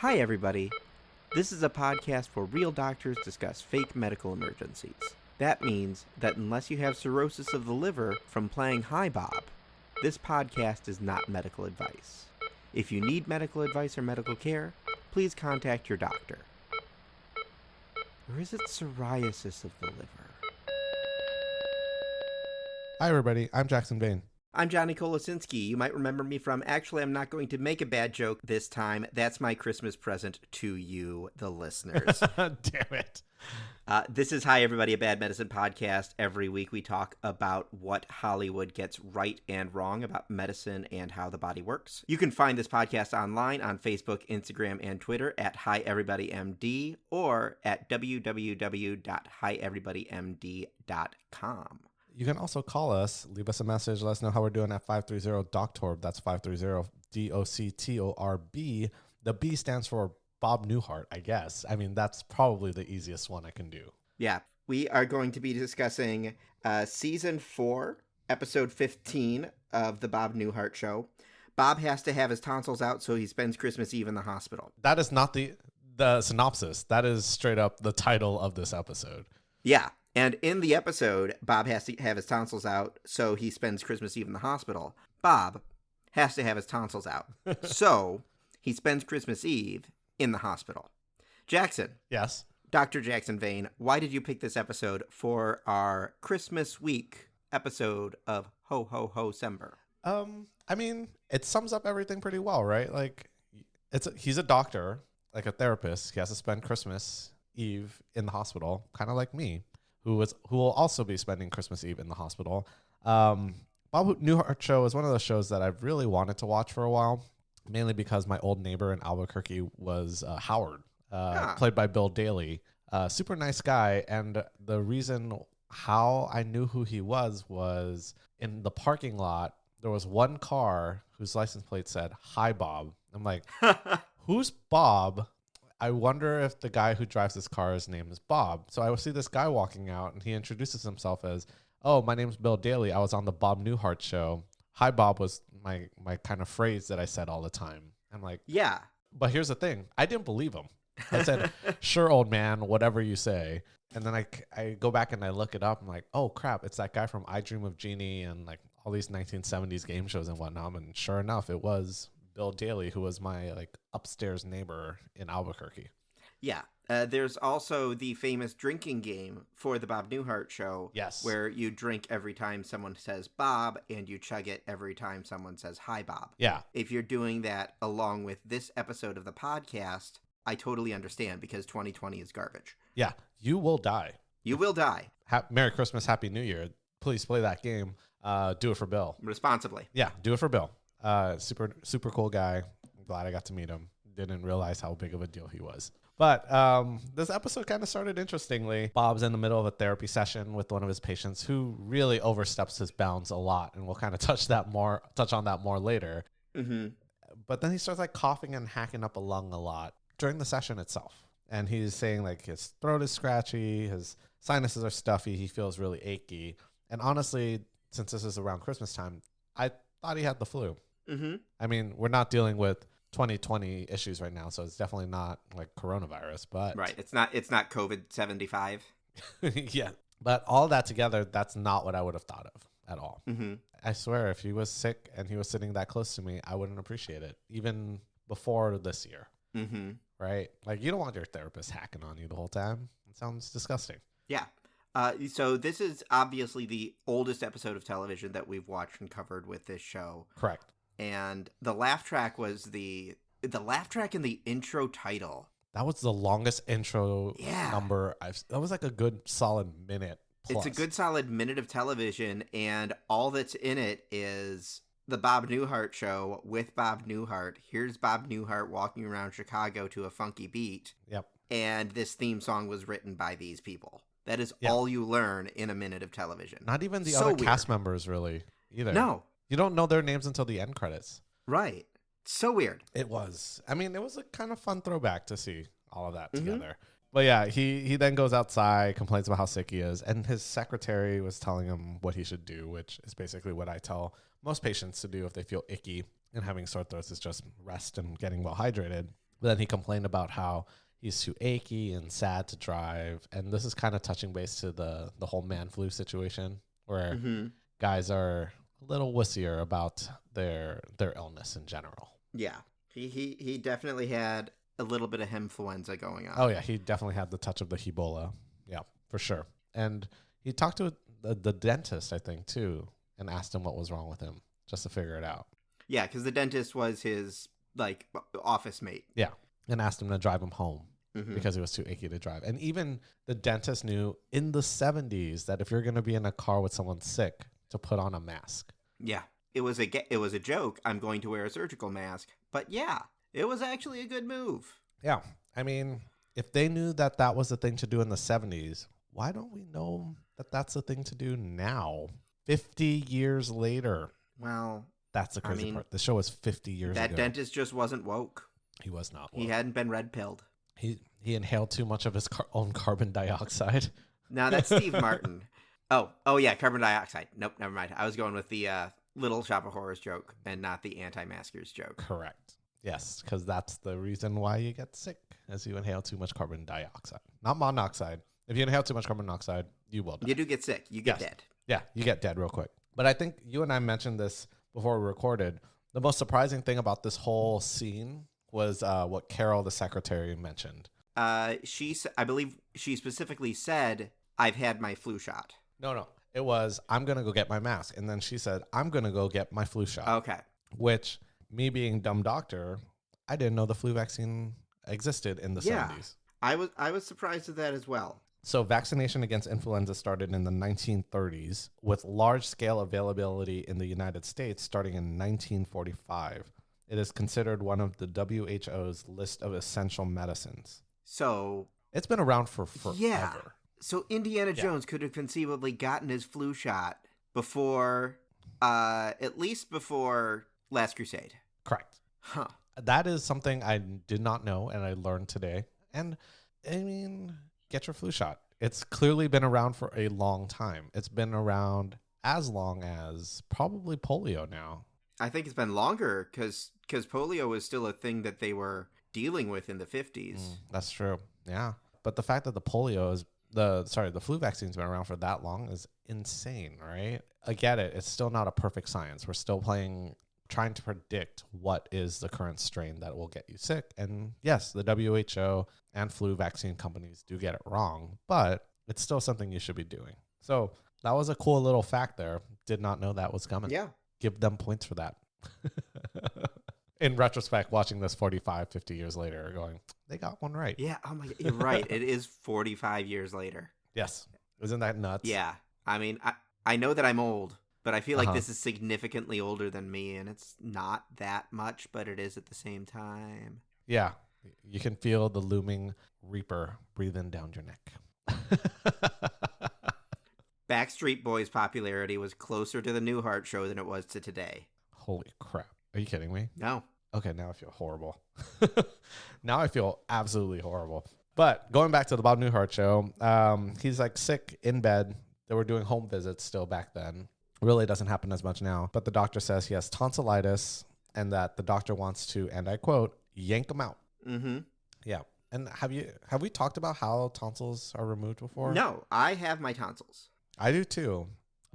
Hi, everybody. This is a podcast where real doctors discuss fake medical emergencies. That means that unless you have cirrhosis of the liver from playing Hi Bob, this podcast is not medical advice. If you need medical advice or medical care, please contact your doctor. Or is it psoriasis of the liver? Hi, everybody. I'm Jackson Bain. I'm Johnny Kolosinski. You might remember me from, actually, I'm not going to make a bad joke this time. That's my Christmas present to you, the listeners. Damn it. This is Hi Everybody, a Bad Medicine podcast. Every week we talk about what Hollywood gets right and wrong about medicine and how the body works. You can find this podcast online on Facebook, Instagram, and Twitter at Hi Everybody MD or at www.hieverybodymd.com. You can also call us, leave us a message, let us know how we're doing at 530-DOCTORB. That's 530-DOCTORB. The B stands for Bob Newhart, I guess. I mean, that's probably the easiest one I can do. Yeah. We are going to be discussing Season 4, Episode 15 of the Bob Newhart Show. Bob has to have his tonsils out, so he spends Christmas Eve in the hospital. That is not the synopsis. That is straight up the title of this episode. Yeah. And in the episode, Bob has to have his tonsils out, so he spends Christmas Eve in the hospital. Bob has to have his tonsils out, so he spends Christmas Eve in the hospital. Jackson. Yes? Dr. Jackson Vane, why did you pick this episode for our Christmas week episode of Hohohocember? I mean, it sums up everything pretty well, right? Like, he's a doctor, like a therapist. He has to spend Christmas Eve in the hospital, kind of like me. Who will also be spending Christmas Eve in the hospital. Bob Newhart Show is one of those shows that I've really wanted to watch for a while, mainly because my old neighbor in Albuquerque was Howard, played by Bill Daly. Super nice guy, and the reason how I knew who he was in the parking lot, there was one car whose license plate said, "Hi, Bob." I'm like, who's Bob? I wonder if the guy who drives this car's name is Bob. So I will see this guy walking out, and he introduces himself as, "Oh, my name's Bill Daly. I was on the Bob Newhart Show." "Hi, Bob" was my kind of phrase that I said all the time. I'm like, yeah. But here's the thing. I didn't believe him. I said, "Sure, old man, whatever you say." And then I go back and I look it up. I'm like, oh, crap. It's that guy from I Dream of Jeannie and like all these 1970s game shows and whatnot. And sure enough, it was Bill Daly, who was my like upstairs neighbor in Albuquerque. Yeah. There's also the famous drinking game for the Bob Newhart Show. Yes. Where you drink every time someone says Bob and you chug it every time someone says hi, Bob. Yeah. If you're doing that along with this episode of the podcast, I totally understand because 2020 is garbage. Yeah. You will die. You will die. Merry Christmas, Happy New Year. Please play that game. Do it for Bill. Responsibly. Yeah. Do it for Bill. Super cool guy. I'm glad I got to meet him. Didn't realize how big of a deal he was. But this episode kind of started interestingly. Bob's in the middle of a therapy session with one of his patients who really oversteps his bounds a lot, and we'll kind of touch on that more later. Mm-hmm. But then he starts like coughing and hacking up a lung a lot during the session itself, and he's saying like his throat is scratchy, his sinuses are stuffy, he feels really achy. And honestly, since this is around Christmas time, I thought he had the flu. Mm-hmm. I mean, we're not dealing with 2020 issues right now, so it's definitely not like coronavirus, but right. It's not COVID-75. Yeah. But all that together, that's not what I would have thought of at all. Mm-hmm. I swear, if he was sick and he was sitting that close to me, I wouldn't appreciate it, even before this year. Mm-hmm. Right? Like, you don't want your therapist hacking on you the whole time. It sounds disgusting. Yeah. So this is obviously the oldest episode of television that we've watched and covered with this show. Correct. And the laugh track was the laugh track in the intro title. That was the longest intro number that was like a good solid minute plus. It's a good solid minute of television, and all that's in it is the Bob Newhart Show with Bob Newhart. Here's Bob Newhart walking around Chicago to a funky beat. Yep. And this theme song was written by these people. That is all you learn in a minute of television. Not even the other cast members really either. No. You don't know their names until the end credits. Right. So weird. It was. I mean, it was a kind of fun throwback to see all of that together. But yeah, he then goes outside, complains about how sick he is, and his secretary was telling him what he should do, which is basically what I tell most patients to do if they feel icky and having sore throats, is just rest and getting well hydrated. But then he complained about how he's too achy and sad to drive. And this is kind of touching base to the whole man flu situation where guys are a little wussier about their illness in general. Yeah. He definitely had a little bit of influenza going on. Oh, yeah. He definitely had the touch of the Ebola. Yeah, for sure. And he talked to the dentist, I think, too, and asked him what was wrong with him just to figure it out. Yeah, because the dentist was his, like, office mate. Yeah, and asked him to drive him home because he was too achy to drive. And even the dentist knew in the 70s that if you're going to be in a car with someone sick, to put on a mask. Yeah, it was a joke. I'm going to wear a surgical mask. But yeah, it was actually a good move. Yeah, I mean, if they knew that that was the thing to do in the 70s, why don't we know that that's the thing to do now, 50 years later? Well, that's the crazy part. The show was 50 years ago. That dentist just wasn't woke. He was not woke. He hadn't been red-pilled. He inhaled too much of his own carbon dioxide. No, that's Steve Martin. Oh yeah, carbon dioxide. Nope, never mind. I was going with the Little Shop of Horrors joke and not the anti-maskers joke. Correct. Yes, because that's the reason why you get sick, as you inhale too much carbon dioxide. Not monoxide. If you inhale too much carbon monoxide, you will die. You do get sick. You get dead. Yeah, you get dead real quick. But I think you and I mentioned this before we recorded. The most surprising thing about this whole scene was what Carol, the secretary, mentioned. I believe she specifically said, "I've had my flu shot." No. It was, "I'm going to go get my mask." And then she said, "I'm going to go get my flu shot." Okay. Which, me being dumb doctor, I didn't know the flu vaccine existed in the 70s. I was surprised at that as well. So vaccination against influenza started in the 1930s with large-scale availability in the United States starting in 1945. It is considered one of the WHO's list of essential medicines. So it's been around for forever. Yeah. So Indiana Jones could have conceivably gotten his flu shot before, at least before Last Crusade. Correct. Huh. That is something I did not know, and I learned today. And, I mean, get your flu shot. It's clearly been around for a long time. It's been around as long as probably polio now. I think it's been longer because polio was still a thing that they were dealing with in the 50s. That's true. Yeah. But the fact that the flu vaccine's been around for that long is insane, right? I get it. It's still not a perfect science. We're still trying to predict what is the current strain that will get you sick. And yes, the WHO and flu vaccine companies do get it wrong, but it's still something you should be doing. So that was a cool little fact there. Did not know that was coming. Yeah. Give them points for that. In retrospect, watching this 45, 50 years later, going, they got one right. Yeah. Oh my God. You're right. It is 45 years later. Yes. Isn't that nuts? Yeah. I mean, I know that I'm old, but I feel like this is significantly older than me, and it's not that much, but it is at the same time. Yeah. You can feel the looming reaper breathing down your neck. Backstreet Boys' popularity was closer to the Newhart Show than it was to today. Holy crap. Are you kidding me? No. Okay, now I feel horrible. Now I feel absolutely horrible. But going back to the Bob Newhart Show, he's like sick in bed. They were doing home visits still back then. Really doesn't happen as much now. But the doctor says he has tonsillitis and that the doctor wants to, and I quote, yank him out. Mm-hmm. Yeah. And have we talked about how tonsils are removed before? No, I have my tonsils. I do too.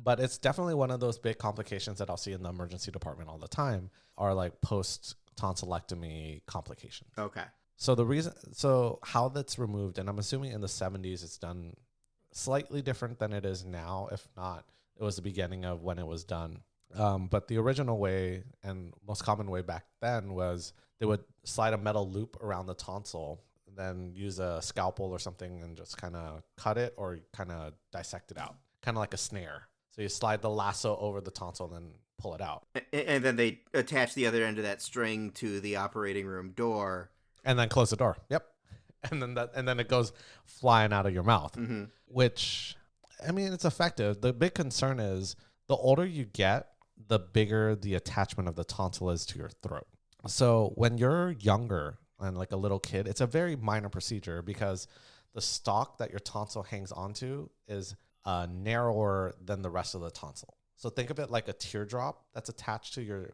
But it's definitely one of those big complications that I'll see in the emergency department all the time are like post-tonsillectomy complications. Okay. So how that's removed, and I'm assuming in the 70s it's done slightly different than it is now. If not, it was the beginning of when it was done. But the original way and most common way back then was they would slide a metal loop around the tonsil, then use a scalpel or something and just kind of cut it or kind of dissect it out, kind of like a snare. So you slide the lasso over the tonsil and then pull it out. And then they attach the other end of that string to the operating room door. And then close the door. Yep. And then it goes flying out of your mouth, which, I mean, it's effective. The big concern is the older you get, the bigger the attachment of the tonsil is to your throat. So when you're younger and like a little kid, it's a very minor procedure because the stalk that your tonsil hangs onto is narrower than the rest of the tonsil. So think of it like a teardrop that's attached to your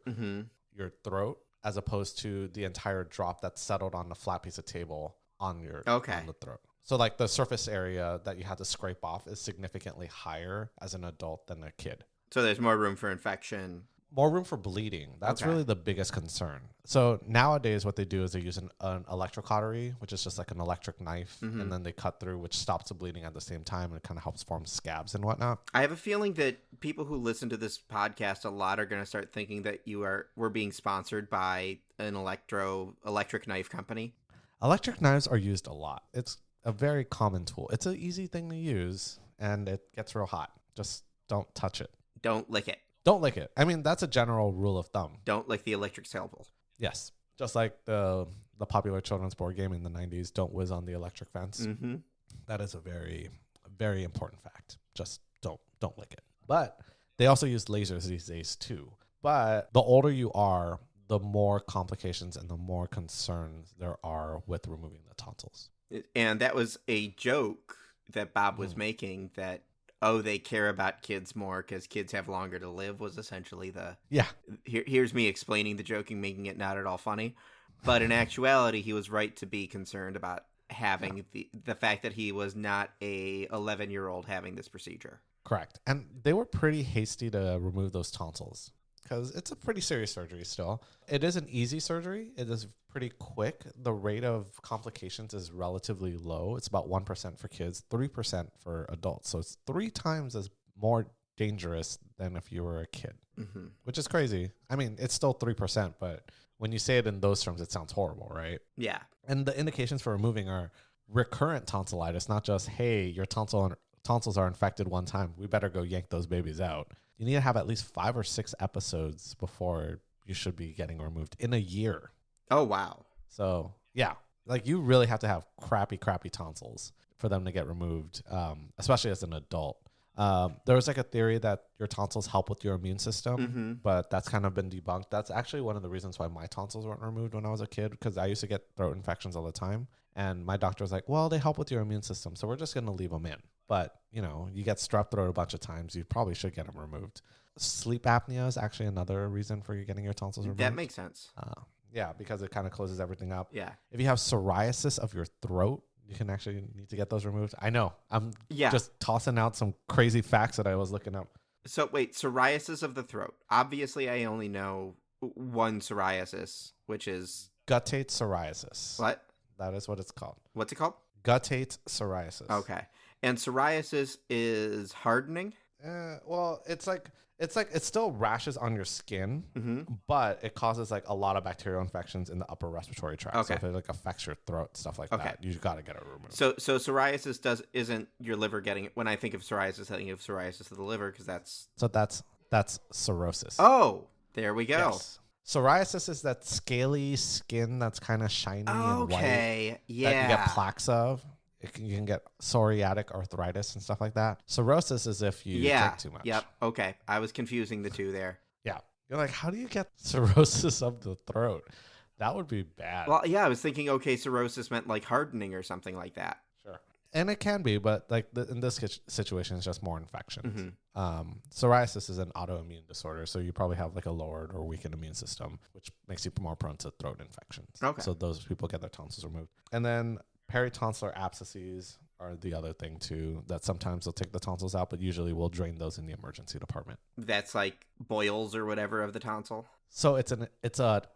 throat. as opposed to the entire drop that's settled on the flat piece of table on your on the throat. So like the surface area that you have to scrape off is significantly higher as an adult than a kid. So there's more room for infection. More room for bleeding. That's really the biggest concern. So nowadays what they do is they use an electrocautery, which is just like an electric knife, and then they cut through, which stops the bleeding at the same time, and it kind of helps form scabs and whatnot. I have a feeling that people who listen to this podcast a lot are going to start thinking that we're being sponsored by an electric knife company. Electric knives are used a lot. It's a very common tool. It's an easy thing to use, and it gets real hot. Just don't touch it. Don't lick it. Don't lick it. I mean, that's a general rule of thumb. Don't lick the electric scalpel. Yes. Just like the popular children's board game in the 90s, don't whiz on the electric fence. Mm-hmm. That is a very, very important fact. Just don't lick it. But they also use lasers these days too. But the older you are, the more complications and the more concerns there are with removing the tonsils. And that was a joke that Bob was making that, they care about kids more because kids have longer to live was essentially here's me explaining the joke and making it not at all funny. But in actuality, he was right to be concerned about having the fact that he was not a 11-year-old having this procedure. Correct. And they were pretty hasty to remove those tonsils because it's a pretty serious surgery still. It is an easy surgery. It is pretty quick. The rate of complications is relatively low. It's about 1% for kids, 3% for adults. So it's 3 times as more dangerous than if you were a kid, which is crazy. I mean, it's still 3%, but when you say it in those terms, it sounds horrible, right? Yeah. And the indications for removing are recurrent tonsillitis, not just, hey, your tonsils are infected one time. We better go yank those babies out. You need to have at least 5 or 6 episodes before you should be getting removed in a year. Oh, wow. So, yeah, like you really have to have crappy tonsils for them to get removed, especially as an adult. There was like a theory that your tonsils help with your immune system, but that's kind of been debunked. That's actually one of the reasons why my tonsils weren't removed when I was a kid, because I used to get throat infections all the time. And my doctor was like, well, they help with your immune system, so we're just going to leave them in. But, you get strep throat a bunch of times, you probably should get them removed. Sleep apnea is actually another reason for you getting your tonsils removed. That makes sense. Yeah, because it kind of closes everything up. Yeah. If you have psoriasis of your throat, you can actually need to get those removed. I know. I'm just tossing out some crazy facts that I was looking up. So wait, psoriasis of the throat. Obviously, I only know one psoriasis, which is... Guttate psoriasis. What? That is what it's called. What's it called? Guttate psoriasis. Okay. And psoriasis is hardening? Well, it's still rashes on your skin, but it causes like a lot of bacterial infections in the upper respiratory tract. Okay. So if it like affects your throat, stuff like that, you got to get it removed. So psoriasis isn't your liver getting it. When I think of psoriasis, I think of psoriasis of the liver because that's cirrhosis. Oh, there we go. Yes. Psoriasis is that scaly skin that's kind of shiny and white. That you get plaques of. You can get psoriatic arthritis and stuff like that. Cirrhosis is if you drink too much. Yep. Okay. I was confusing the two there. Yeah. You're like, how do you get cirrhosis of the throat? That would be bad. Well, yeah, I was thinking, cirrhosis meant like hardening or something like that. Sure. And it can be, but like in this situation, it's just more infections. Psoriasis is an autoimmune disorder, so you probably have like a lowered or weakened immune system, which makes you more prone to throat infections. Okay. So those people get their tonsils removed. And then peritonsillar abscesses are the other thing too, that sometimes they'll take the tonsils out, but usually we'll drain those in the emergency department. That's like boils or whatever of the tonsil? So it's an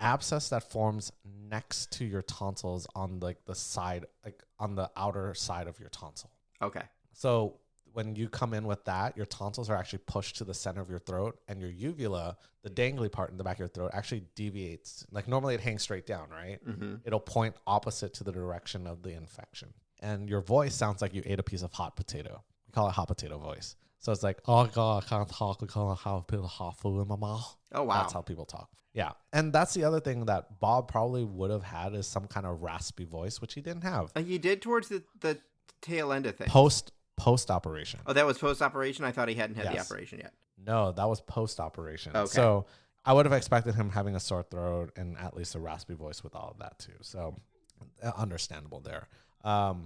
abscess that forms next to your tonsils on like the side, like on the outer side of your tonsil. Okay. So when you come in with that, your tonsils are actually pushed to the center of your throat, and your uvula, the dangly part in the back of your throat, actually deviates. Like normally it hangs straight down, right? It'll point opposite to the direction of the infection. And your voice sounds like you ate a piece of hot potato. We call it hot potato voice. So it's like, oh God, I can't talk. I can't have a bit of hot food in my mouth. Oh, wow. That's how people talk. Yeah. And that's the other thing that Bob probably would have had, is some kind of raspy voice, which he didn't have. He did towards the tail end of things. Post-operation. Oh, that was post-operation? I thought he hadn't had the operation yet. No, that was post-operation. Okay. So I would have expected him having a sore throat and at least a raspy voice with all of that too. So understandable there.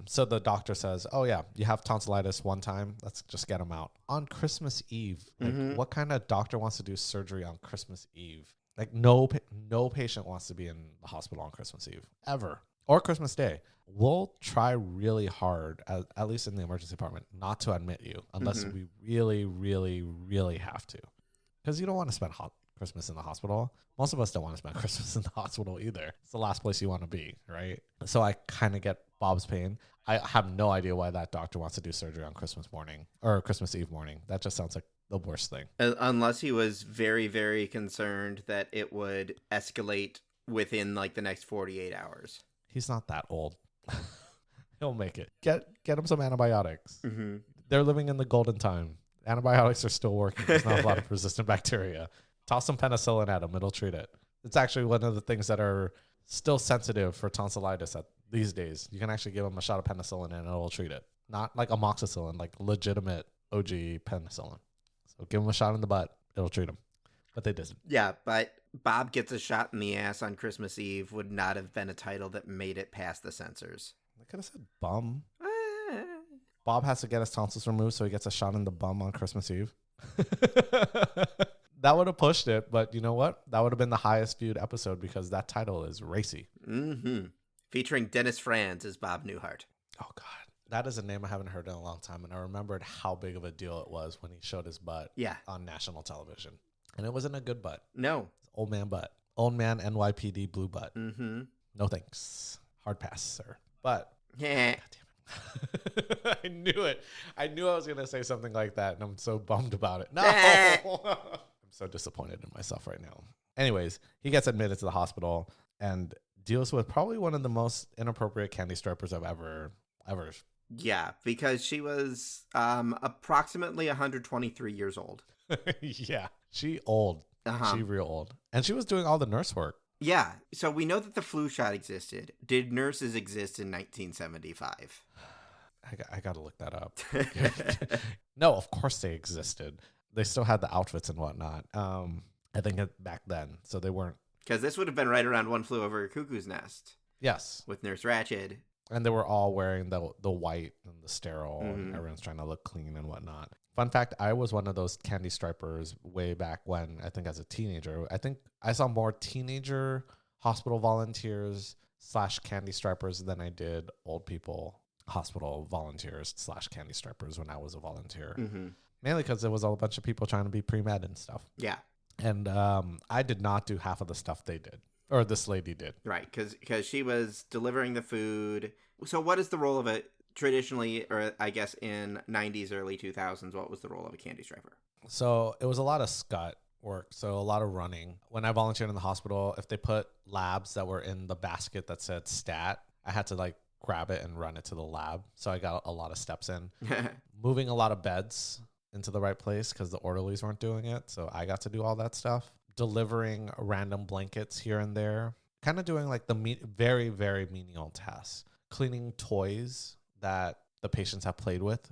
So the doctor says, oh yeah, you have tonsillitis one time. Let's just get them out. On Christmas Eve, like, what kind of doctor wants to do surgery on Christmas Eve? Like no patient wants to be in the hospital on Christmas Eve ever, or Christmas Day. We'll try really hard, at least in the emergency department, not to admit you unless we really, really, really have to, because you don't want to spend Christmas in the hospital. Most of us don't want to spend Christmas in the hospital either. It's the last place you want to be, right? So I kind of get Bob's pain. I have no idea why that doctor wants to do surgery on Christmas morning or Christmas Eve morning. That just sounds like the worst thing. Unless he was very, very concerned that it would escalate within like the next 48 hours. He's not that old. He'll make it. Get him some antibiotics. Mm-hmm. They're living in the golden time. Antibiotics are still working. There's not a lot of resistant bacteria. Toss some penicillin at him. It'll treat it. It's actually one of the things that are still sensitive for tonsillitis these days. You can actually give them a shot of penicillin and it'll treat it. Not like amoxicillin, like legitimate OG penicillin. So give them a shot in the butt. It'll treat them. But they didn't. Yeah, but Bob gets a shot in the ass on Christmas Eve would not have been a title that made it past the censors. I could have said bum. Bob has to get his tonsils removed, so he gets a shot in the bum on Christmas Eve. That would have pushed it, but you know what? That would have been the highest viewed episode because that title is racy. Mm-hmm. Featuring Dennis Franz as Bob Newhart. Oh, God. That is a name I haven't heard in a long time, and I remembered how big of a deal it was when he showed his butt on national television. And it wasn't a good butt. No. Old man butt. Old man NYPD blue butt. Mm-hmm. No thanks. Hard pass, sir. But... Yeah. I knew it. I knew I was going to say something like that, and I'm so bummed about it. No! I'm so disappointed in myself right now. Anyways, he gets admitted to the hospital and deals with probably one of the most inappropriate candy strippers I've ever. Yeah, because she was approximately 123 years old. Yeah, she old. She real old. And she was doing all the nurse work. Yeah, so we know that the flu shot existed. Did nurses exist in 1975? I got to look that up. No, of course they existed. They still had the outfits and whatnot. I think back then, so they weren't. Because this would have been right around One Flew Over a Cuckoo's Nest. Yes. With Nurse Ratched. And they were all wearing the white and the sterile, and everyone's trying to look clean and whatnot. Fun fact, I was one of those candy strippers way back when, I think as a teenager. I think I saw more teenager hospital volunteers / candy strippers than I did old people hospital volunteers / candy strippers when I was a volunteer. Mm-hmm. Mainly because there was a bunch of people trying to be pre-med and stuff. Yeah. And I did not do half of the stuff they did. Or this lady did. Right, because she was delivering the food. So what is the role of it traditionally, or I guess in 90s, early 2000s, what was the role of a candy striper? So it was a lot of scut work, so a lot of running. When I volunteered in the hospital, if they put labs that were in the basket that said stat, I had to like grab it and run it to the lab. So I got a lot of steps in. Moving a lot of beds into the right place because the orderlies weren't doing it. So I got to do all that stuff. Delivering random blankets here and there, kind of doing like the very, very menial tasks. Cleaning toys that the patients have played with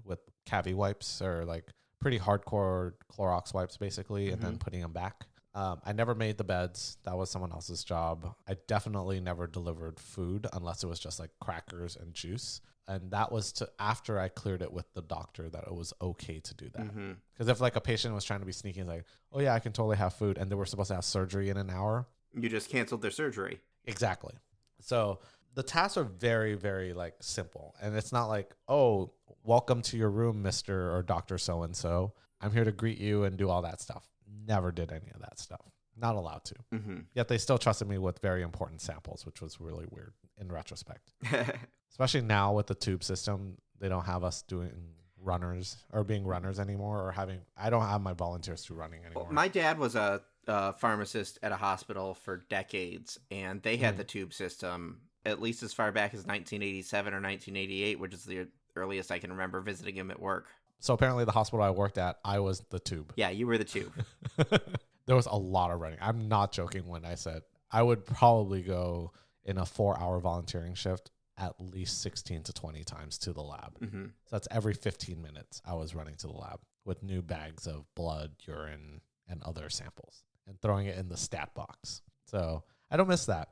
Cavi wipes or like pretty hardcore Clorox wipes basically, and then putting them back. I never made the beds. That was someone else's job. I definitely never delivered food unless it was just like crackers and juice. And that was after I cleared it with the doctor that it was okay to do that. Because if like a patient was trying to be sneaky, it's like, oh yeah, I can totally have food. And they were supposed to have surgery in an hour. You just canceled their surgery. Exactly. So the tasks are very, very like simple. And it's not like, oh, welcome to your room, Mr. or Dr. So-and-so. I'm here to greet you and do all that stuff. Never did any of that stuff. Not allowed to. Yet they still trusted me with very important samples, which was really weird in retrospect. Especially now with the tube system, they don't have us doing runners or being runners anymore, or I don't have my volunteers through running anymore. Well, my dad was a pharmacist at a hospital for decades, and they had the tube system at least as far back as 1987 or 1988, which is the earliest I can remember visiting him at work. So apparently the hospital I worked at, I was the tube. Yeah, you were the tube. There was a lot of running. I'm not joking when I said I would probably go in a 4-hour volunteering shift at least 16 to 20 times to the lab. So that's every 15 minutes I was running to the lab with new bags of blood, urine, and other samples and throwing it in the stat box. So I don't miss that.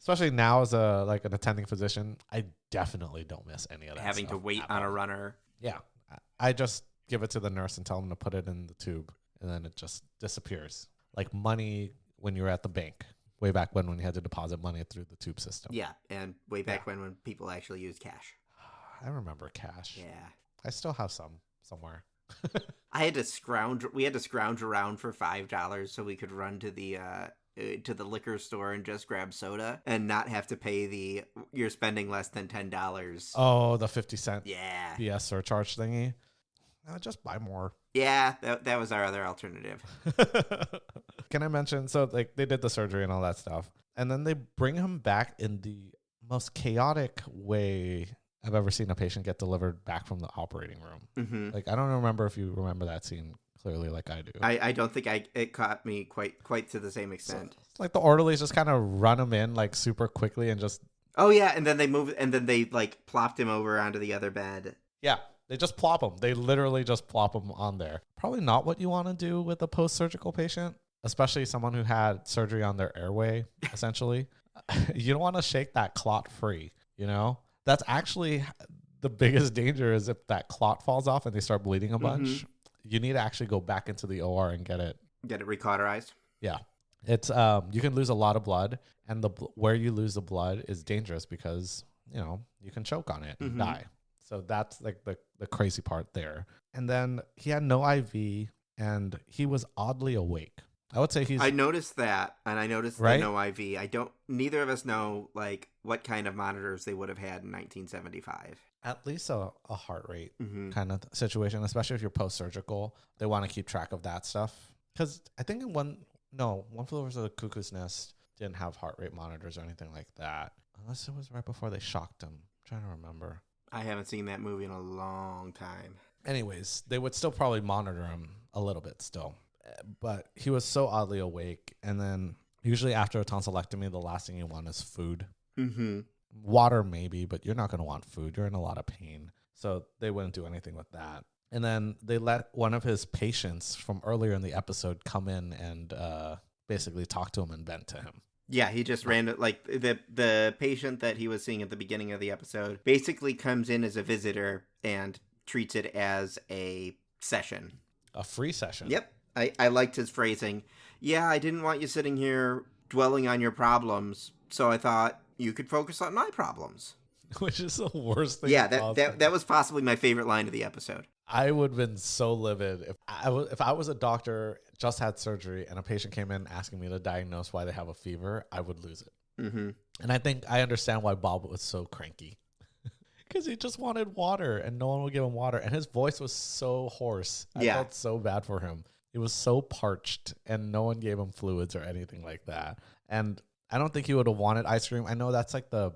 Especially now as an attending physician, I definitely don't miss any of that. Having to wait on a runner. Yeah. I just give it to the nurse and tell them to put it in the tube, and then it just disappears. Like money when you were at the bank. Way back when you had to deposit money through the tube system. Yeah, and way back when people actually used cash. I remember cash. Yeah. I still have some somewhere. We had to scrounge around for $5 so we could run to the liquor store and just grab soda and not have to pay you're spending less than $10. Oh, the 50-cent Yeah. BS surcharge thingy. Just buy more. Yeah, that was our other alternative. Can I mention, so like they did the surgery and all that stuff, and then they bring him back in the most chaotic way I've ever seen a patient get delivered back from the operating room. Mm-hmm. Like, I don't remember if you remember that scene clearly like I do. I don't think it caught me quite to the same extent. So, like the orderlies just kind of run him in like super quickly and just... Oh, yeah, and then they like plopped him over onto the other bed. Yeah, they just plop him. They literally just plop him on there. Probably not what you want to do with a post-surgical patient, especially someone who had surgery on their airway, essentially. You don't want to shake that clot free, you know? That's actually the biggest danger is if that clot falls off and they start bleeding a bunch. Mm-hmm. You need to actually go back into the OR and get it recauterized. Yeah. It's you can lose a lot of blood, and where you lose the blood is dangerous because, you know, you can choke on it and die. So that's like the crazy part there. And then he had no IV and he was oddly awake. I would say I noticed that, and I noticed the no IV. Neither of us know like what kind of monitors they would have had in 1975. At least a heart rate kind of situation, especially if you're post-surgical. They want to keep track of that stuff. Because I think One Flew Over the Cuckoo's Nest didn't have heart rate monitors or anything like that. Unless it was right before they shocked him. I'm trying to remember. I haven't seen that movie in a long time. Anyways, they would still probably monitor him a little bit still. But he was so oddly awake. And then usually after a tonsillectomy, the last thing you want is food. Mm-hmm. Water maybe, but you're not going to want food. You're in a lot of pain. So they wouldn't do anything with that. And then they let one of his patients from earlier in the episode come in and basically talk to him and vent to him. Yeah, he just ran it like the patient that he was seeing at the beginning of the episode basically comes in as a visitor and treats it as a session. A free session. Yep. I liked his phrasing. Yeah, I didn't want you sitting here dwelling on your problems, so I thought you could focus on my problems. Which is the worst thing. Yeah, that was possibly my favorite line of the episode. I would have been so livid if I was a doctor, just had surgery, and a patient came in asking me to diagnose why they have a fever. I would lose it. Mm-hmm. And I think I understand why Bob was so cranky. Because he just wanted water, and no one would give him water. And his voice was so hoarse. I felt so bad for him. He was so parched, and no one gave him fluids or anything like that. And I don't think he would have wanted ice cream. I know that's like the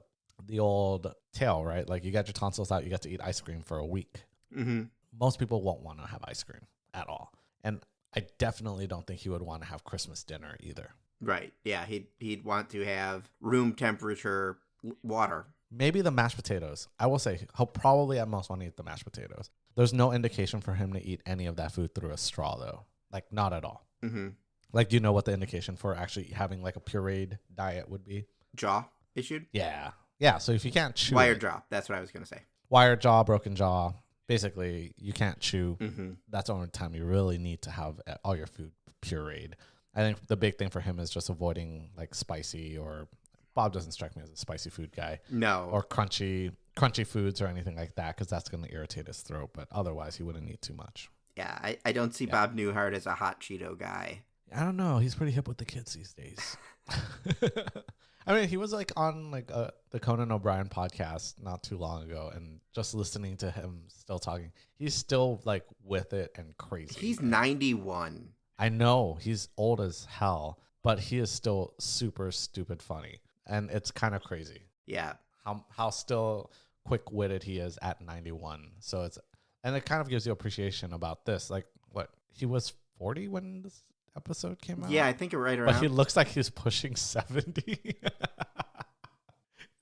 old tale, right? Like you got your tonsils out, you get to eat ice cream for a week. Mm-hmm. Most people won't want to have ice cream at all. And I definitely don't think he would want to have Christmas dinner either. Right. Yeah, he'd want to have room temperature water. Maybe the mashed potatoes. I will say he'll probably at most want to eat the mashed potatoes. There's no indication for him to eat any of that food through a straw, though. Like, not at all. Mm-hmm. Like, do you know what the indication for actually having like a pureed diet would be? Jaw issued? Yeah. Yeah, so if you can't chew... Wired jaw. That's what I was going to say. Wired jaw, broken jaw. Basically, you can't chew. Mm-hmm. That's the only time you really need to have all your food pureed. I think the big thing for him is just avoiding like spicy or... Bob doesn't strike me as a spicy food guy. No. Or crunchy foods or anything like that, because that's going to irritate his throat. But otherwise, he wouldn't need too much. Yeah, I don't see Bob Newhart as a hot Cheeto guy. I don't know. He's pretty hip with the kids these days. I mean, he was like on like the Conan O'Brien podcast not too long ago, and just listening to him still talking, he's still like with it and crazy. He's 91. I know he's old as hell, but he is still super stupid funny, and it's kind of crazy. Yeah, how still quick-witted he is at 91. So it kind of gives you appreciation about this. Like, what, he was 40 when this episode came out? Yeah, I think you're right around. But he looks like he's pushing 70.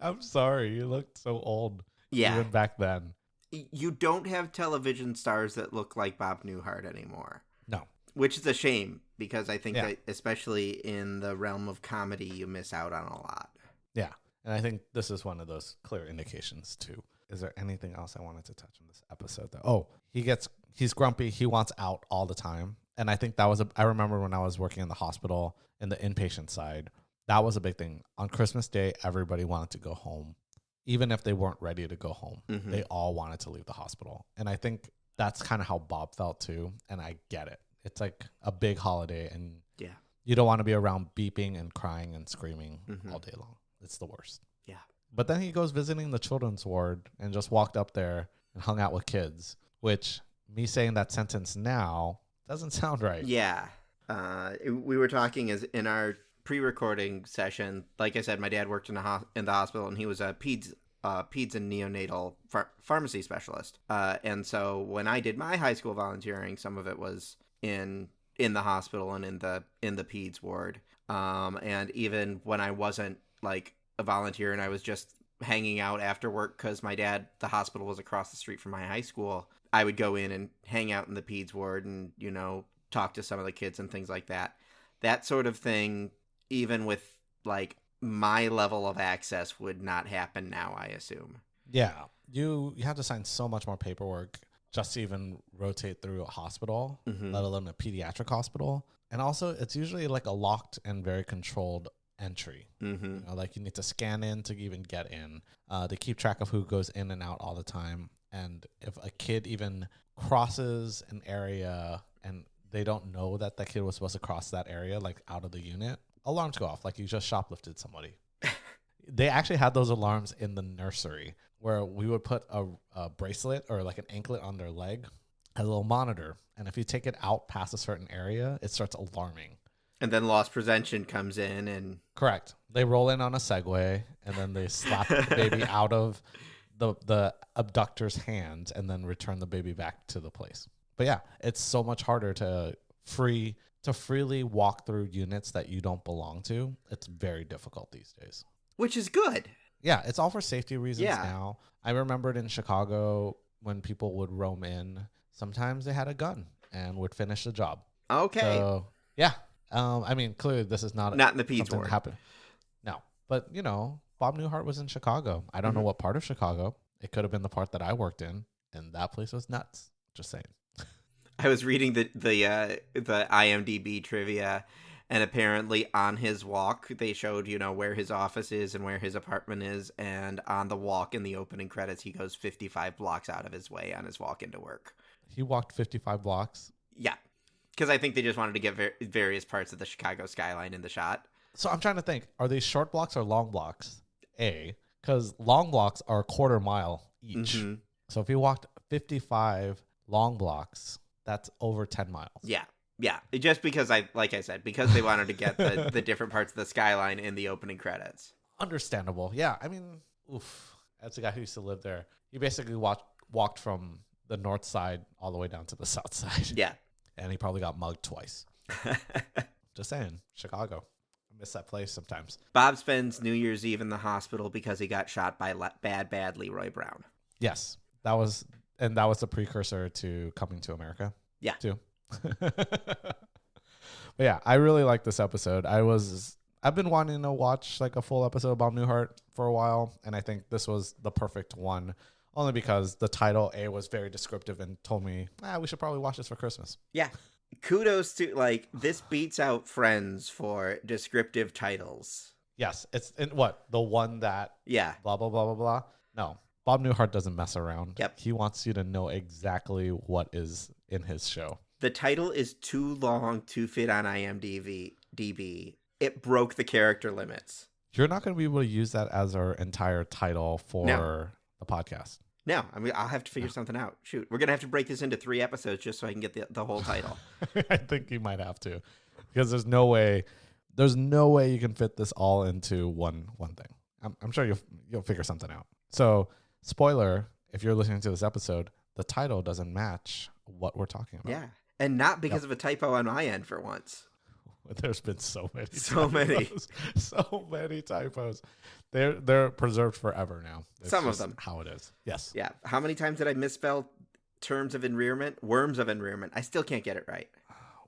I'm sorry, he looked so old. Yeah, even back then. You don't have television stars that look like Bob Newhart anymore. No, which is a shame, because I think that especially in the realm of comedy, you miss out on a lot. Yeah, and I think this is one of those clear indications too. Is there anything else I wanted to touch on this episode though? Oh, he's grumpy. He wants out all the time. And I think that was I remember when I was working in the hospital in the inpatient side, that was a big thing. On Christmas Day, everybody wanted to go home. Even if they weren't ready to go home, they all wanted to leave the hospital. And I think that's kind of how Bob felt too. And I get it. It's like a big holiday and you don't want to be around beeping and crying and screaming all day long. It's the worst. Yeah. But then he goes visiting the children's ward and just walked up there and hung out with kids, which me saying that sentence now doesn't sound right. Yeah. We were talking as in our pre-recording session. Like I said, my dad worked in the hospital, and he was a peds and neonatal pharmacy specialist. And so when I did my high school volunteering, some of it was in the hospital and in the peds ward. And even when I wasn't like a volunteer and I was just hanging out after work because the hospital was across the street from my high school, I would go in and hang out in the peds ward and, talk to some of the kids and things like that. That sort of thing, even with like my level of access, would not happen now, I assume. Yeah. You have to sign so much more paperwork just to even rotate through a hospital, let alone a pediatric hospital. And also, it's usually like a locked and very controlled entry. Like you need to scan in to even get in. They keep track of who goes in and out all the time. And if a kid even crosses an area and they don't know that kid was supposed to cross that area, like out of the unit, alarms go off, like you just shoplifted somebody. They actually had those alarms in the nursery where we would put a bracelet or like an anklet on their leg, a little monitor. And if you take it out past a certain area, it starts alarming. And then loss prevention comes in and... Correct. They roll in on a Segway and then they slap the baby out of the abductor's hands and then return the baby back to the place. But yeah, it's so much harder to freely walk through units that you don't belong to. It's very difficult these days. Which is good. Yeah, it's all for safety reasons now. I remembered in Chicago when people would roam in, sometimes they had a gun and would finish the job. Okay. So, yeah. I mean, clearly this is not in the peds ward. Happened. No. But, Bob Newhart was in Chicago. I don't know what part of Chicago. It could have been the part that I worked in, and that place was nuts. Just saying. I was reading the IMDb trivia, and apparently on his walk, they showed, where his office is and where his apartment is, and on the walk in the opening credits, he goes 55 blocks out of his way on his walk into work. He walked 55 blocks? Yeah, because I think they just wanted to get various parts of the Chicago skyline in the shot. So I'm trying to think, are these short blocks or long blocks? Because long blocks are a quarter mile each. So if he walked 55 long blocks, that's over 10 miles. Yeah. Just because because they wanted to get the different parts of the skyline in the opening credits. Understandable. Yeah. I mean, as a guy who used to live there, he basically walked from the north side all the way down to the south side. Yeah. And he probably got mugged twice. Just saying, Chicago. I miss that place sometimes. Bob spends New Year's Eve in the hospital because he got shot by bad Leroy Brown. Yes. That was the precursor to Coming to America. Yeah. Too. But yeah, I really like this episode. I've been wanting to watch like a full episode of Bob Newhart for a while, and I think this was the perfect one, only because the title was very descriptive and told me, we should probably watch this for Christmas. Yeah. Kudos to this beats out Friends for descriptive titles. Yes, it's the one that blah blah blah blah blah. No, Bob Newhart doesn't mess around. Yep. He wants you to know exactly what is in his show. The title is too long to fit on IMDb. It broke the character limits. You're not going to be able to use that as our entire title for the podcast. No, I mean, I'll have to figure something out. Shoot, we're going to have to break this into 3 episodes just so I can get the whole title. I think you might have to, because there's no way you can fit this all into one thing. I'm sure you'll figure something out. So, spoiler, if you're listening to this episode, the title doesn't match what we're talking about. Yeah, and not because of a typo on my end for once. There's been so many. So many typos. They're preserved forever now. It's some of them. How it is. Yes. Yeah. How many times did I misspell worms of enrearment? I still can't get it right.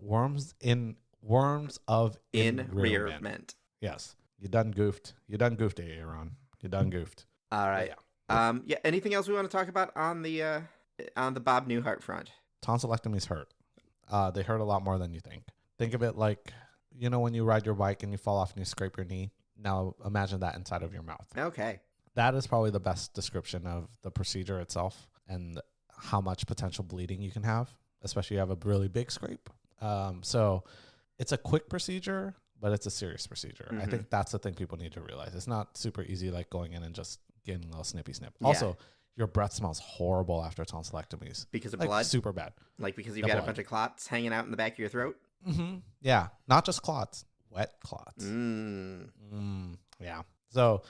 Worms of enrearment. Yes. You done goofed, Aaron. You done goofed. All right. Yeah. Anything else we want to talk about on the Bob Newhart front? Tonsillectomy's hurt. They hurt a lot more than you think. Think of it like, when you ride your bike and you fall off and you scrape your knee. Now imagine that inside of your mouth. Okay. That is probably the best description of the procedure itself and how much potential bleeding you can have, especially if you have a really big scrape. So it's a quick procedure, but it's a serious procedure. I think that's the thing people need to realize. It's not super easy like going in and just getting a little snippy snip. Yeah. Also, your breath smells horrible after tonsillectomies. Because of blood? Super bad. Like because you've got a bunch of clots hanging out in the back of your throat? Yeah. Not just clots. Wet clots. Yeah. So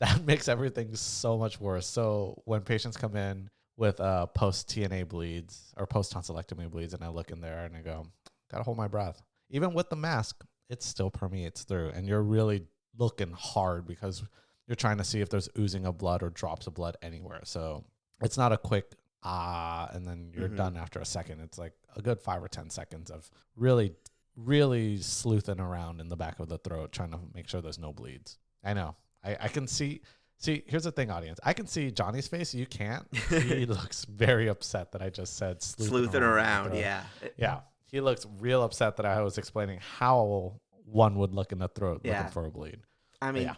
that makes everything so much worse. So when patients come in with post-TNA bleeds or post-tonsillectomy bleeds, and I look in there and I go, gotta hold my breath. Even with the mask, it still permeates through, and you're really looking hard because you're trying to see if there's oozing of blood or drops of blood anywhere. So it's not a quick and then you're done after a second. It's like a good 5 or 10 seconds of really, really sleuthing around in the back of the throat, trying to make sure there's no bleeds. I know. I can see. See, here's the thing, audience. I can see Johnny's face. You can't. He looks very upset that I just said sleuthing around. Yeah. Yeah. He looks real upset that I was explaining how one would look in the throat looking for a bleed. I mean,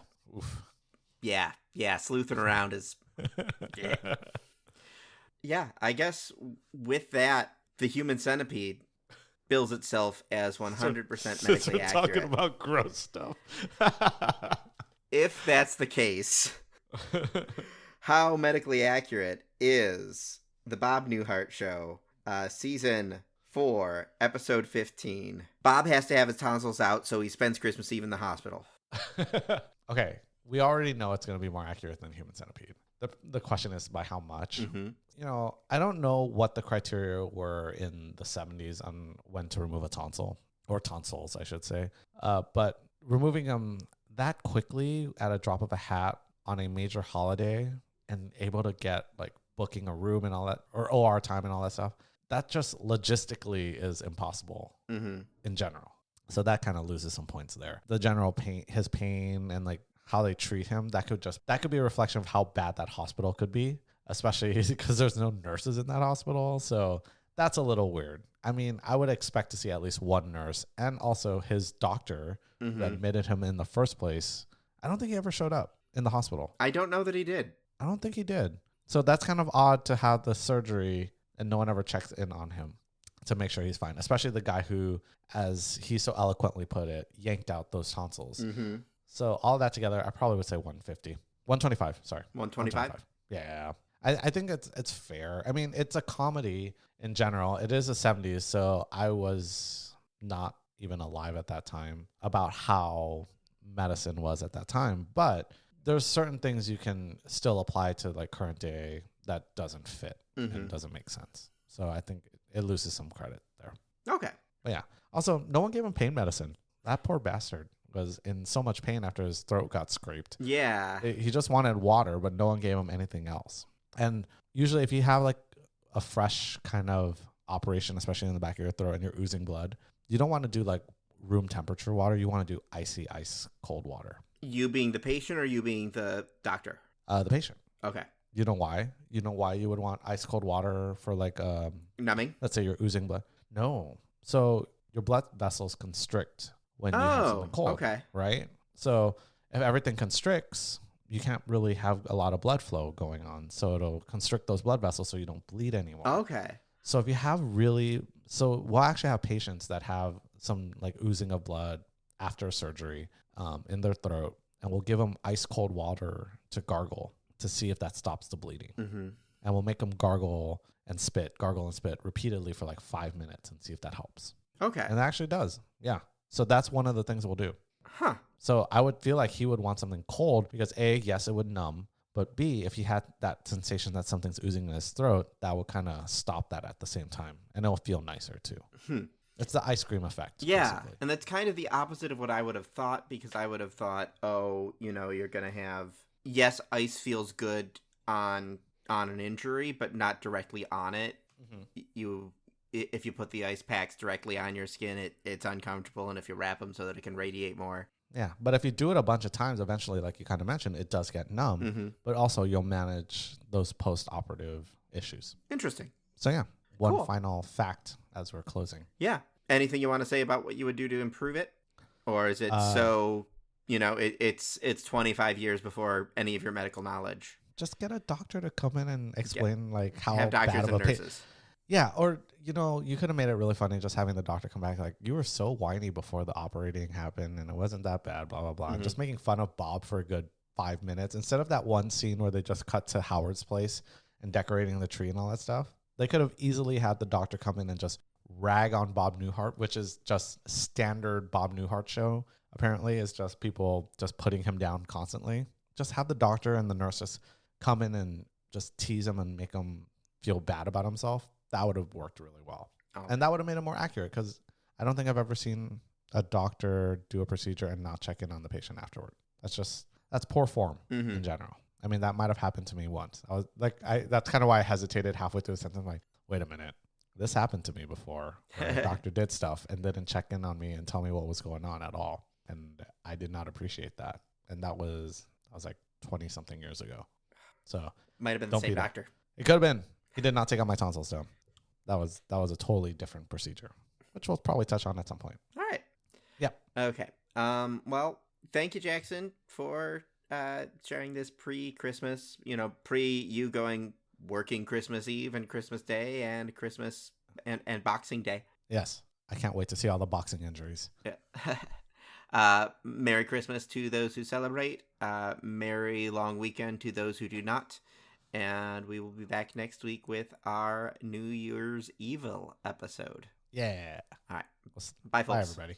yeah. Sleuthing around is. Yeah. I guess with that, the human centipede bills itself as 100% medically accurate. Talking about gross stuff. If that's the case, how medically accurate is the Bob Newhart Show, season 4, episode 15? Bob has to have his tonsils out, so he spends Christmas Eve in the hospital. Okay, we already know it's going to be more accurate than human centipede. The question is by how much. I don't know what the criteria were in the 70s on when to remove a tonsil, or tonsils, I should say. But removing them that quickly at a drop of a hat on a major holiday and able to get like booking a room and all that, or OR time and all that stuff, that just logistically is impossible in general. So that kind of loses some points there. The general pain, his pain, and like how they treat him, that could be a reflection of how bad that hospital could be, especially because there's no nurses in that hospital. So that's a little weird. I mean, I would expect to see at least one nurse and also his doctor who admitted him in the first place. I don't think he ever showed up in the hospital. I don't know that he did. I don't think he did. So that's kind of odd to have the surgery and no one ever checks in on him to make sure he's fine, especially the guy who, as he so eloquently put it, yanked out those tonsils. So all that together, I probably would say 125, sorry. 125? Yeah. I think it's fair. I mean, it's a comedy in general. It is the 70s, so I was not even alive at that time about how medicine was at that time. But there's certain things you can still apply to like current day that doesn't fit and doesn't make sense. So I think it loses some credit there. Okay. But yeah. Also, no one gave him pain medicine. That poor bastard was in so much pain after his throat got scraped. Yeah. He just wanted water, but no one gave him anything else. And usually if you have like a fresh kind of operation, especially in the back of your throat and you're oozing blood, you don't want to do like room temperature water. You want to do ice cold water. You being the patient or you being the doctor? The patient. Okay. You know why? You know why you would want ice cold water for like numbing? Let's say you're oozing blood. No. So your blood vessels constrict when you have something cold. Okay. Right? So if everything constricts, you can't really have a lot of blood flow going on. So it'll constrict those blood vessels so you don't bleed anymore. Okay. So if you have so we'll actually have patients that have some like oozing of blood after surgery in their throat, and we'll give them ice cold water to gargle to see if that stops the bleeding. And we'll make them gargle and spit repeatedly for like 5 minutes and see if that helps. Okay. And it actually does. Yeah. So that's one of the things we'll do. Huh. So I would feel like he would want something cold because A, yes, it would numb. But B, if he had that sensation that something's oozing in his throat, that will kind of stop that at the same time. And it'll feel nicer too. It's the ice cream effect. Yeah. Basically. And that's kind of the opposite of what I would have thought, because I would have thought, you're going to have, yes, ice feels good on an injury, but not directly on it. If you put the ice packs directly on your skin, it's uncomfortable. And if you wrap them so that it can radiate more. Yeah, but if you do it a bunch of times, eventually, like you kind of mentioned, it does get numb, but also you'll manage those post-operative issues. Interesting. So yeah, one final fact as we're closing. Yeah. Anything you want to say about what you would do to improve it? Or is it it's 25 years before any of your medical knowledge? Just get a doctor to come in and explain like how have doctors bad of and a nurses. Yeah, or you could have made it really funny just having the doctor come back like, you were so whiny before the operating happened and it wasn't that bad, blah blah blah. Mm-hmm. Just making fun of Bob for a good 5 minutes instead of that one scene where they just cut to Howard's place and decorating the tree and all that stuff. They could have easily had the doctor come in and just rag on Bob Newhart, which is just standard Bob Newhart show. Apparently, is just people just putting him down constantly. Just have the doctor and the nurses come in and just tease him and make him feel bad about himself. That would have worked really well. Oh. And that would have made it more accurate because I don't think I've ever seen a doctor do a procedure and not check in on the patient afterward. That's poor form in general. I mean, that might have happened to me once. I was like, that's kind of why I hesitated halfway through the sentence. I'm like, wait a minute. This happened to me before. Where the doctor did stuff and didn't check in on me and tell me what was going on at all. And I did not appreciate that. And I was like 20 something years ago. So might have been the same doctor. It could have been. He did not take out my tonsils down. That was a totally different procedure, which we'll probably touch on at some point. All right. Yep. Okay. Well, thank you, Jackson, for sharing this pre-Christmas, you going working Christmas Eve and Christmas Day and Christmas and Boxing Day. Yes. I can't wait to see all the boxing injuries. Yeah. Merry Christmas to those who celebrate. Merry long weekend to those who do not. And we will be back next week with our New Year's Evil episode. Yeah. All right. Bye, folks. Bye, everybody.